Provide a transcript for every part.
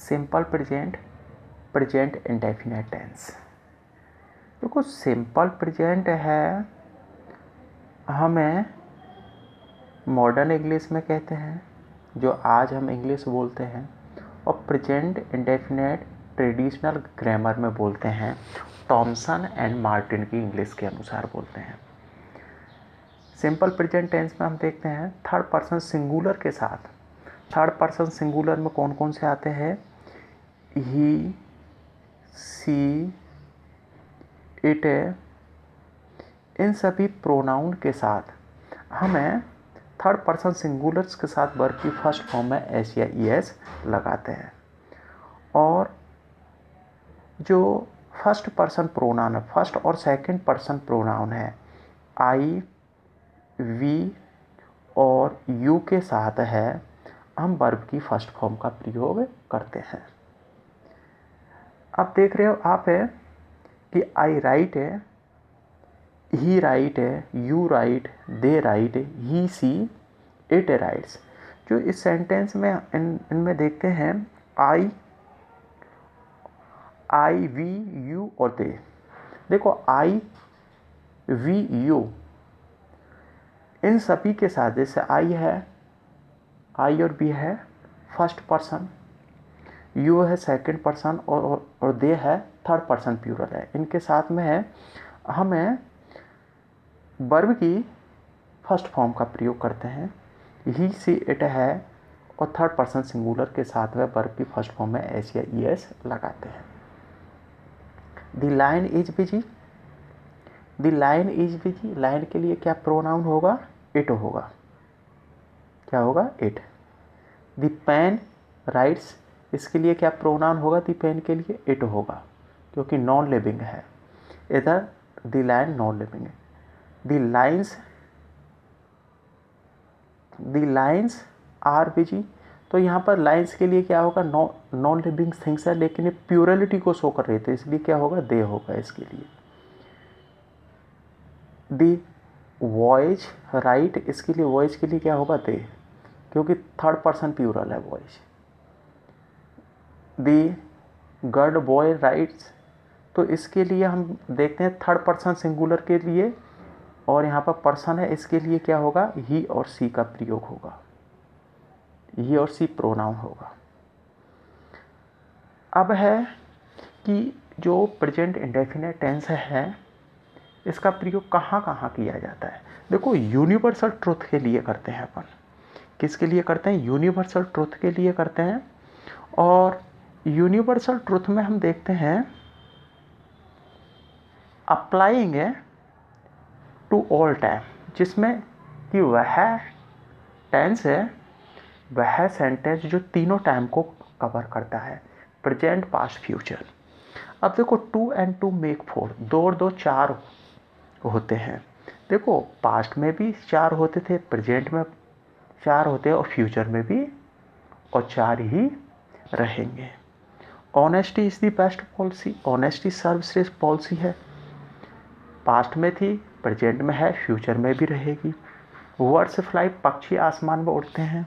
Simple present, present indefinite tense. देखो simple present है, हमें मॉडर्न इंग्लिश में कहते हैं, जो आज हम इंग्लिश बोलते हैं, और प्रेजेंट इंडेफिनिट ट्रेडिशनल ग्रामर में बोलते हैं, थॉमसन एंड मार्टिन की इंग्लिश के अनुसार बोलते हैं। सिंपल प्रेजेंट टेंस में हम देखते हैं थर्ड पर्सन सिंगुलर के साथ। थर्ड पर्सन सिंगुलर में कौन कौन से आते हैं? ही, सी, इट, इन सभी प्रोनाउन के साथ हमें थर्ड पर्सन सिंगुलर्स के साथ वर्ब की फर्स्ट फॉर्म में एस या ई एस लगाते हैं। और जो फर्स्ट पर्सन प्रोनाउन है, फर्स्ट और सेकंड पर्सन प्रोनाउन है, आई, वी और यू के साथ है, हम वर्ब की फर्स्ट फॉर्म का प्रयोग करते हैं। अब देख रहे हो आप है कि आई राइट है, ही राइट है, you write, they write, he she, it writes. जो इस सेंटेंस में इनमें देखते हैं आई, वी, यू और दे। देखो आई, वी, यू इन सभी के साथ, जैसे आई है, आई और बी है फर्स्ट पर्सन, यू है सेकंड पर्सन और दे है थर्ड पर्सन प्लूरल है, इनके साथ में है हमें वर्ब की फर्स्ट फॉर्म का प्रयोग करते हैं। ही, सी, इट है और थर्ड पर्सन सिंगुलर के साथ में वर्ब की फर्स्ट फॉर्म में एस या ई एस लगाते हैं। The line is busy, the line is busy, line के लिए क्या प्रोनाउन होगा? इट होगा। क्या होगा? इट। द पेन राइट्स, इसके लिए क्या प्रोनाउन होगा? द पेन के लिए इट होगा, क्योंकि नॉन लिविंग है। इधर द लाइन नॉन लिविंग है। द लाइन्स आर बिजी, तो यहाँ पर लाइन्स के लिए क्या होगा? नॉन लिविंग थिंग्स है, लेकिन ये प्यूरलिटी को शो कर रहे थे, इसलिए क्या होगा? दे होगा इसके लिए। द वॉइस राइट, इसके लिए वॉइस के लिए क्या होगा? दे, क्योंकि थर्ड पर्सन प्लूरल है voice. The girl boy rights, तो इसके लिए हम देखते हैं थर्ड पर्सन सिंगुलर के लिए, और यहाँ पर पर्सन है, इसके लिए क्या होगा? ही और सी का प्रयोग होगा, ही और सी प्रोनाउन होगा। अब है कि जो प्रेजेंट इंडेफिनिट टेंस है, इसका प्रयोग कहाँ कहाँ किया जाता है? देखो यूनिवर्सल ट्रुथ के लिए करते हैं अपन। किसके लिए करते हैं? यूनिवर्सल ट्रुथ के लिए करते हैं। और यूनिवर्सल ट्रुथ में हम देखते हैं अप्लाइंग टू ऑल टाइम, जिसमें कि वह टेंस है, वह सेंटेंस जो तीनों टाइम को कवर करता है, प्रेजेंट, पास्ट, फ्यूचर। अब देखो 2 and 2 मेक 4, 2 और 2 4 होते हैं। देखो पास्ट में भी 4 होते थे, प्रेजेंट में 4 होते हैं और फ्यूचर में भी और 4 ही रहेंगे। Honesty is the best policy, honesty सर्वश्रेष्ठ पॉलिसी है। पास्ट में थी, प्रेजेंट में है, फ्यूचर में भी रहेगी। वर्ड्स फ्लाई, पक्षी आसमान में उड़ते हैं।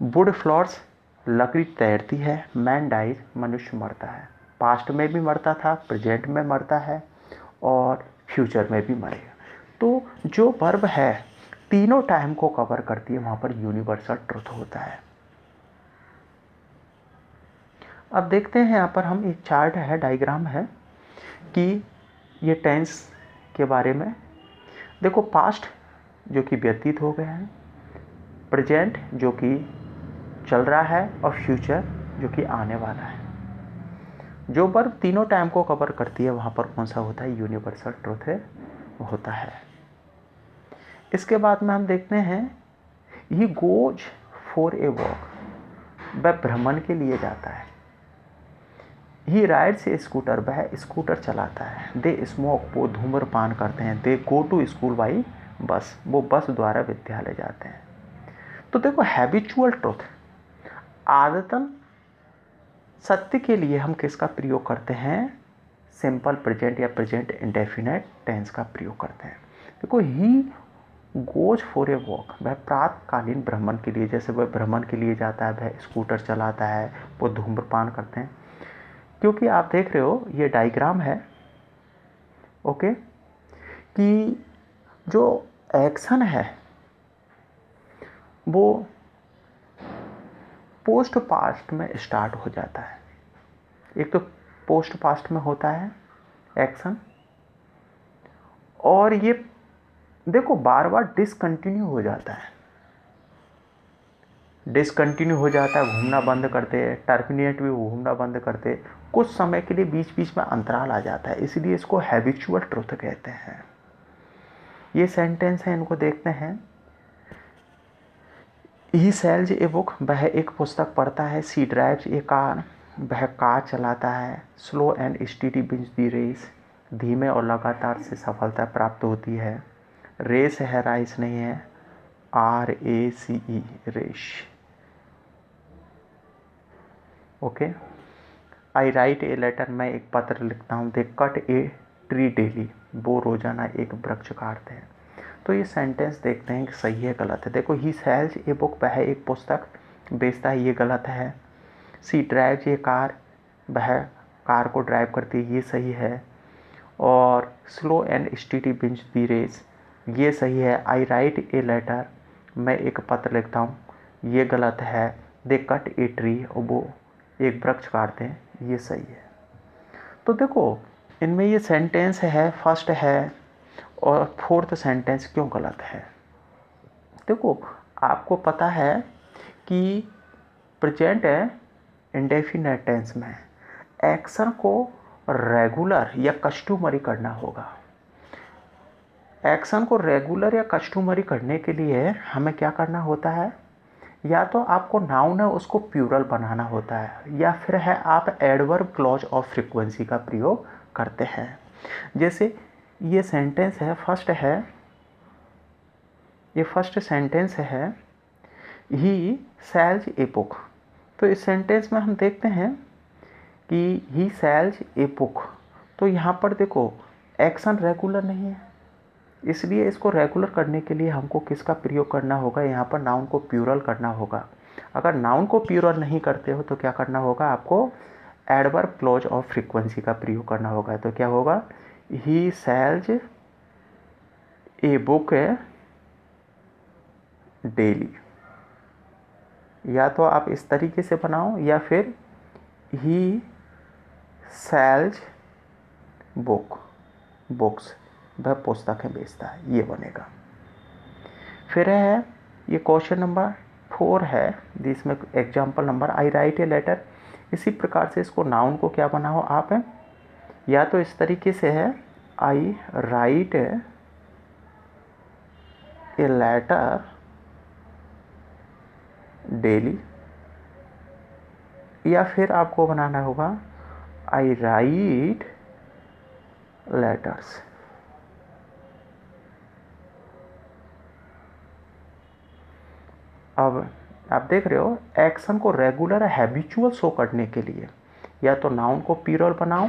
वुड फ्लोट्स, लकड़ी तैरती है। मैन डाइज, मनुष्य मरता है। पास्ट में भी मरता था, प्रेजेंट में मरता है और फ्यूचर में भी मरेगा। तो जो वर्ब है तीनों टाइम को कवर करती है, वहाँ पर यूनिवर्सल ट्रुथ होता है। अब देखते हैं यहाँ पर हम एक चार्ट है, डायग्राम है कि ये टेंस के बारे में। देखो पास्ट जो कि व्यतीत हो गया है, प्रेजेंट जो कि चल रहा है और फ्यूचर जो कि आने वाला है। जो वर्ब तीनों टाइम को कवर करती है, वहाँ पर कौन सा होता है? यूनिवर्सल ट्रुथ है, होता है। इसके बाद में हम देखते हैं he goes for a walk, वह भ्रमण के लिए जाता है। ही राइड्स ए स्कूटर, वह स्कूटर चलाता है। दे स्मोक, वो धूम्रपान करते हैं। They go to school by bus, वो बस द्वारा विद्यालय जाते हैं। तो देखो हैबिचुअल ट्रुथ, आदतन सत्य के लिए हम किसका प्रयोग करते हैं? सिंपल प्रेजेंट या प्रेजेंट इंडेफिनिट टेंस का प्रयोग करते हैं। देखो ही गोज फॉर ए वॉक, वह प्रातकालीन भ्रमण के लिए, जैसे वह भ्रमण के लिए जाता है, वह स्कूटर चलाता है, वो धूम्रपान करते हैं। क्योंकि आप देख रहे हो ये डायग्राम है, ओके, कि जो एक्शन है वो पोस्ट पास्ट में स्टार्ट हो जाता है। एक तो पोस्ट पास्ट में होता है एक्शन, और ये देखो बार बार डिसकंटिन्यू हो जाता है, डिसकंटिन्यू हो जाता है, घूमना बंद करते, टर्मिनेट भी घूमना बंद करते, कुछ समय के लिए बीच बीच में अंतराल आ जाता है, इसलिए इसको हैबिचुअल ट्रुथ कहते हैं। ये सेंटेंस है, इनको देखते हैं। ही सेल्स ए बुक, वह एक पुस्तक पढ़ता है। सी ड्राइव्स ए कार, वह कार चलाता है। Slow and steady wins the race, धीमे और लगातार से सफलता प्राप्त होती है। रेस है, राइस नहीं है, RACE, race, okay. I write a letter, मैं एक पत्र लिखता हूँ। They cut a tree daily, वो रोजाना एक वृक्ष काटते हैं। तो ये सेंटेंस देखते हैं कि सही है गलत है। देखो, ही सेल्स ए बुक, वह एक पुस्तक बेचता है, ये गलत है। सी ड्राइव्स ए कार, वह कार को ड्राइव करती है, ये सही है। और slow and steady wins the race, ये सही है। आई राइट ए लेटर, मैं एक पत्र लिखता हूँ, ये गलत है। दे कट ए ट्री, वो एक वृक्ष काटते हैं, ये सही है। तो देखो इनमें ये सेंटेंस है, फर्स्ट है, और फोर्थ सेंटेंस क्यों गलत है। देखो आपको पता है कि प्रेजेंट इंडेफिनिट टेंस में एक्शन को रेगुलर या कस्टमरी करना होगा। एक्शन को रेगुलर या कस्टमरी करने के लिए हमें क्या करना होता है, या तो आपको नाउन है उसको प्लूरल बनाना होता है, या फिर है आप एडवर्ब क्लॉज ऑफ फ्रीक्वेंसी का प्रयोग करते हैं। जैसे ये सेंटेंस है, फर्स्ट है, ये फर्स्ट सेंटेंस है, ही सेल्स ए बुक। तो इस सेंटेंस में हम देखते हैं कि ही सेल्स ए बुक, तो यहाँ पर देखो एक्शन रेगुलर नहीं है, इसलिए इसको रेगुलर करने के लिए हमको किसका प्रयोग करना होगा, यहाँ पर नाउन को प्लूरल करना होगा। अगर नाउन को प्लूरल नहीं करते हो तो क्या करना होगा, आपको एडवर्ब क्लॉज ऑफ फ्रीक्वेंसी का प्रयोग करना होगा। तो क्या होगा, ही सेल्स ए बुक डेली, या तो आप इस तरीके से बनाओ, या फिर ही सेल्स बुक्स, वह पुस्तकें बेचता है, ये बनेगा। फिर है ये क्वेश्चन नंबर 4 है, जिसमें example number, I write a letter. इसी प्रकार से इसको नाउन को क्या बनाओ आप, या तो इस तरीके से है, आई राइट ए लेटर डेली, या फिर आपको बनाना होगा आई राइट लेटर्स। अब आप देख रहे हो एक्शन को रेगुलर हैबिचुअल शो करने के लिए या तो नाउन को प्लूरल बनाओ,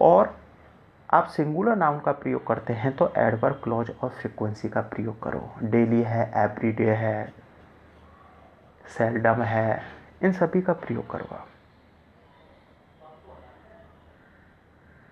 और आप सिंगुलर नाउन का प्रयोग करते हैं तो एडवर्ब क्लॉज और फ्रीक्वेंसी का प्रयोग करो। डेली है, एवरीडे है, सेल्डम है, इन सभी का प्रयोग करो आप।